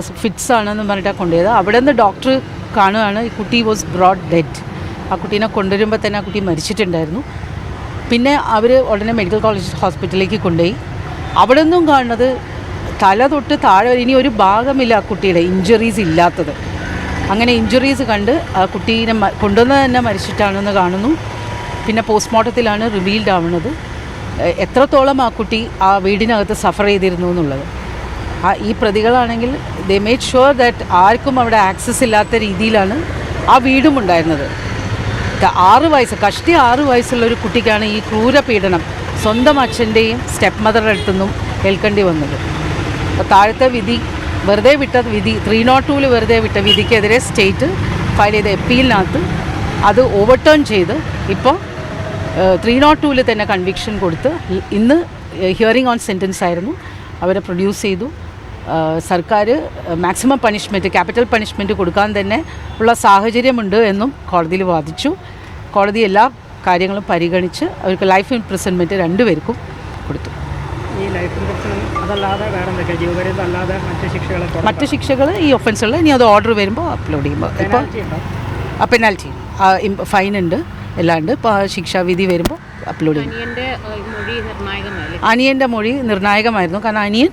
Fits ആണെന്ന് പറഞ്ഞിട്ടാണ് കൊണ്ടുപോയത്. അവിടെ നിന്ന് ഡോക്ടർ കാണുകയാണ് ഈ കുട്ടി വാസ് ബ്രോഡ് ഡെഡ്. ആ കുട്ടീനെ കൊണ്ടുവരുമ്പോൾ തന്നെ ആ കുട്ടി മരിച്ചിട്ടുണ്ടായിരുന്നു. പിന്നെ അവർ ഉടനെ മെഡിക്കൽ കോളേജ് ഹോസ്പിറ്റലിലേക്ക് കൊണ്ടുപോയി. അവിടെ നിന്നും കാണുന്നത് തല തൊട്ട് താഴെ വരെ ഇനി ഒരു ഭാഗമില്ല ആ കുട്ടിയുടെ ഇഞ്ചുറീസ് ഇല്ലാത്തത്. അങ്ങനെ ഇഞ്ചുറീസ് കണ്ട് ആ കുട്ടീനെ കൊണ്ടുവന്നത് തന്നെ മരിച്ചിട്ടാണെന്ന് കാണുന്നു. പിന്നെ പോസ്റ്റ്മോർട്ടത്തിലാണ് റിവീൽഡ് ആവുന്നത് എത്രത്തോളം ആ കുട്ടി ആ വീടിനകത്ത് സഫർ ചെയ്തിരുന്നു എന്നുള്ളത്. ഈ പ്രതികളാണെങ്കിൽ ദേ മേഡ് ഷുവർ ദാറ്റ് ആർക്കും അവിടെ ആക്സസ് ഇല്ലാത്ത രീതിയിലാണ് ആ വീടും ഉണ്ടായിരുന്നത്. 6 വയസ്സ് കഷ്ടി 6 വയസ്സുള്ളൊരു കുട്ടിക്കാണ് ഈ ക്രൂരപീഡനം സ്വന്തം അച്ഛൻ്റെയും സ്റ്റെപ്പ് മദറുടെ അടുത്തുനിന്നും ഏൽക്കേണ്ടി വന്നത്. അപ്പോൾ താഴത്തെ വിധി വെറുതെ വിട്ട വിധി 302 വെറുതെ വിട്ട വിധിക്കെതിരെ സ്റ്റേറ്റ് ഫയൽ ചെയ്ത അപ്പീലിനകത്ത് അത് ഓവർടേൺ ചെയ്ത് ഇപ്പോൾ 302 തന്നെ കൺവിക്ഷൻ കൊടുത്ത് ഇന്ന് ഹിയറിംഗ് ഓൺ സെൻറ്റൻസ് ആയിരുന്നു. അവരെ പ്രൊഡ്യൂസ് ചെയ്തു. സർക്കാർ മാക്സിമം പണിഷ്മെൻറ്റ് ക്യാപിറ്റൽ പണിഷ്മെൻറ്റ് കൊടുക്കാൻ തന്നെ ഉള്ള സാഹചര്യമുണ്ട് എന്നും കോടതിയിൽ വാദിച്ചു. കോടതി എല്ലാ കാര്യങ്ങളും പരിഗണിച്ച് അവർക്ക് ലൈഫ് ഇംപ്രിസൺമെൻറ്റ് 2 പേർക്കും കൊടുത്തു. ഈ ലൈഫ് ഇംപ്രിസൺ അതല്ലാതെ വേറെ എന്തൊക്കെ ജീവപര്യന്തം അല്ലാതെ മറ്റ് ശിക്ഷകൾ ഈ ഒഫൻസുകൾ ഇനി അത് ഓർഡർ വരുമ്പോൾ അപ്ലോഡ് ചെയ്യുമ്പോൾ ഇപ്പോൾ പെനാൽറ്റി ഫൈൻ ഉണ്ട് എല്ലാം ഉണ്ട്. ഇപ്പോൾ ശിക്ഷാവിധി വരുമ്പോൾ അപ്ലോഡ് ചെയ്യും. അനിയൻ്റെ മൊഴി നിർണായകമായിരുന്നു. കാരണം അനിയൻ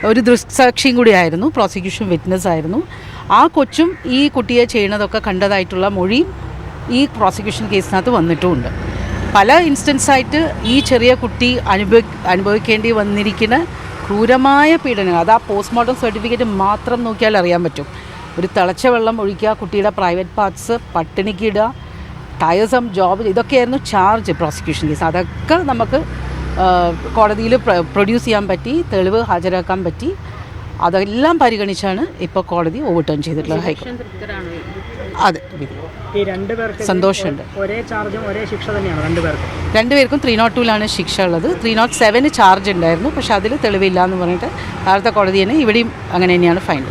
ഒരു ദൃക്സാക്ഷിയും കൂടിയായിരുന്നു, പ്രോസിക്യൂഷൻ വിറ്റ്നസ് ആയിരുന്നു. ആ കൊച്ചും ഈ കുട്ടിയെ ചെയ്യുന്നതൊക്കെ കണ്ടതായിട്ടുള്ള മൊഴിയും ഈ പ്രോസിക്യൂഷൻ കേസിനകത്ത് വന്നിട്ടുമുണ്ട്. പല ഇൻസ്റ്റൻസായിട്ട് ഈ ചെറിയ കുട്ടി അനുഭവിക്കേണ്ടി വന്നിരിക്കുന്ന ക്രൂരമായ പീഡനങ്ങൾ അത് ആ പോസ്റ്റ്മോർട്ടം സർട്ടിഫിക്കറ്റ് മാത്രം നോക്കിയാൽ അറിയാൻ പറ്റും. ഒരു തിളച്ച വെള്ളം ഒഴിക്കുക, കുട്ടിയുടെ പ്രൈവറ്റ് പാർട്സ് പട്ടിണിക്കിടുക, ടയേഴ്സം ജോബ്, ഇതൊക്കെയായിരുന്നു ചാർജ് പ്രോസിക്യൂഷൻ കേസ്. അതൊക്കെ നമുക്ക് കോടതിയിൽ പ്രൊഡ്യൂസ് ചെയ്യാൻ പറ്റി, തെളിവ് ഹാജരാക്കാൻ പറ്റി. അതെല്ലാം പരിഗണിച്ചാണ് ഇപ്പോൾ കോടതി ഓവർടേൺ ചെയ്തിട്ടുള്ളത്. ഹൈക്കോടതി അതെ ഈ 2 പേർക്ക് സന്തോഷമുണ്ട്. ഒരേ ചാർജും ഒരേ ശിക്ഷ തന്നെയാണ് 2 പേർക്കും. 2 പേർക്കും 302 ശിക്ഷ ഉള്ളത്. 307 ചാർജ് ഉണ്ടായിരുന്നു, പക്ഷേ അതിൽ തെളിവില്ല എന്ന് പറഞ്ഞിട്ട് താഴത്തെ കോടതി തന്നെ ഇവിടെയും അങ്ങനെ തന്നെയാണ് ഫൈൻ.